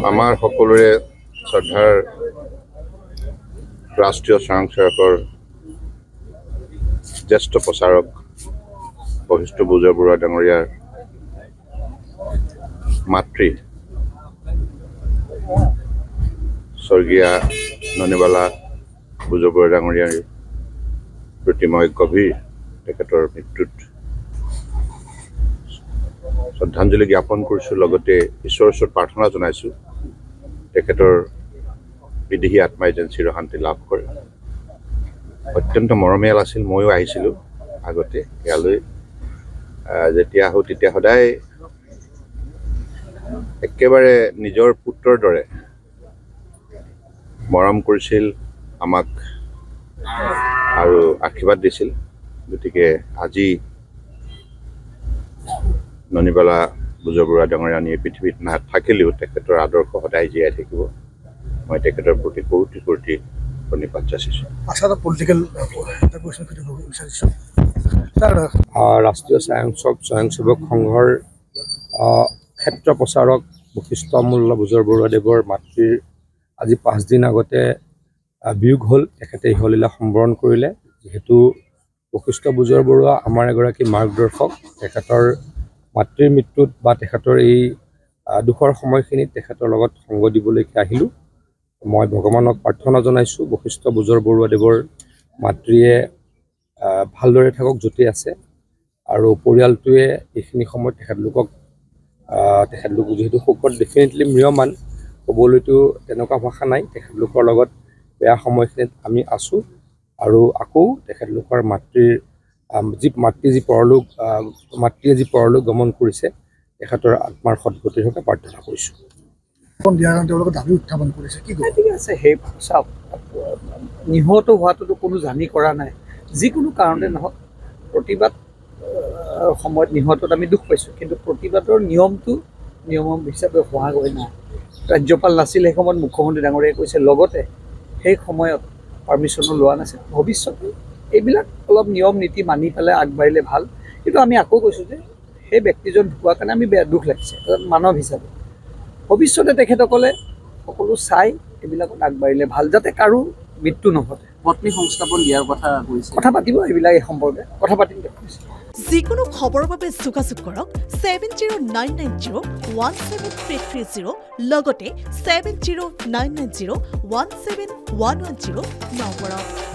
আমাৰ সকলোৰে শ্ৰদ্ধাৰ ৰাষ্ট্ৰীয় স্বয়ংসেৱকৰ জ্যেষ্ঠ প্ৰচাৰক বশিষ্ঠ বুজবৰুৱা ডাঙৰীয়াৰ মাতৃ স্বৰ্গীয়া ননিবালা বুজবৰুৱা ডাঙৰীয়াৰ প্ৰতি মই গভীৰ তেখেতৰ মৃত্যুত শ্ৰদ্ধাঞ্জলি জ্ঞাপন কৰিছোঁ। লগতে ঈশ্বৰৰ ওচৰত প্ৰাৰ্থনা জনাইছোঁ তেখেতৰ বিদেহী আত্মাই যেন চিৰশান্তি লাভ কৰে। অত্যন্ত মৰমীয়াল আছিল। ময়ো আহিছিলোঁ আগতে ইয়ালৈ। যেতিয়া আহোঁ তেতিয়া সদায় একেবাৰে নিজৰ পুত্ৰৰ দৰে মৰম কৰিছিল আমাক আৰু আশীৰ্বাদ দিছিল। গতিকে আজি ননিবালা বুজবৰুৱা ডাঙৰীয়া পৃথিৱীত নাথাকিলেও তেখেতৰ আদৰ্শ সদায় জীয়াই থাকিব। মই তেখেতৰ প্ৰতি কোটি কোটি প্ৰণিপাত যাচিছোঁ। ৰাষ্ট্ৰীয় স্বয়ংসেৱক সংঘৰ ক্ষেত্ৰ প্ৰচাৰক বশিষ্ঠ মল্ল বুজবৰুৱাদেৱৰ মাতৃৰ আজি 5 দিন আগতে বিয়োগ হ'ল। তেখেতে ইহলীলা সম্বৰণ কৰিলে। যিহেতু বশিষ্ঠ বুজবৰুৱা আমাৰ এগৰাকী মাৰ্গদৰ্শক, তেখেতৰ মাতৃৰ মৃত্যুত বা তেখেতৰ এই দুখৰ সময়খিনিত তেখেতৰ লগত সংগ দিবলৈকে আহিলোঁ। মই ভগৱানক প্ৰাৰ্থনা জনাইছোঁ বশিষ্ঠ বুজবৰুৱাদেৱৰ মাতৃয়ে ভালদৰে থাকক য'তে আছে, আৰু পৰিয়ালটোৱে এইখিনি সময়ত তেখেতলোক যিহেতু শোকত ডেফিনেটলি ম্ৰিয়মান, ক'বলৈতো তেনেকুৱা ভাষা নাই। তেখেতলোকৰ লগত বেয়া সময়খিনিত আমি আছোঁ, আৰু আকৌ তেখেতলোকৰ মাতৃয়ে যি পৰলোক গমন কৰিছে, তেখেতৰ আত্মাৰ সদ্গতিৰ হকে প্ৰাৰ্থনা কৰিছোঁ। ঠিক আছে, সেই চাওক, নিহত হোৱাটোতো কোনো জানি কৰা নাই। যিকোনো কাৰণতে নহওক, প্ৰতিবাদ সময়ত নিহতত আমি দুখ পাইছোঁ, কিন্তু প্ৰতিবাদৰ নিয়ম হিচাপে হোৱা গৈ নাই। ৰাজ্যপাল নাছিল সেই সময়ত, মুখ্যমন্ত্ৰী ডাঙৰীয়াই কৈছে, লগতে সেই সময়ত পাৰ্মিশ্যনো লোৱা নাছিল। ভৱিষ্যতে এইবিলাক অলপ নিয়ম নীতি মানি পেলাই আগবাঢ়িলে ভাল। কিন্তু আমি আকৌ কৈছোঁ যে সেই ব্যক্তিজন ঢুকোৱাৰ কাৰণে আমি বেয়া দুখ লাগিছে মানৱ হিচাপে। ভৱিষ্যতে তেখেতসকলে সকলো চাই এইবিলাকত আগবাঢ়িলে ভাল, যাতে কাৰো মৃত্যু নঘটে। পত্নী সংস্থাপন দিয়াৰ কথা কৈছে, কথা পাতিব এইবিলাক এই সম্পৰ্কে কথা পাতিম। যিকোনো খবৰৰ বাবে যোগাযোগ কৰক 7099017330 লগতে 7099017110 নম্বৰত।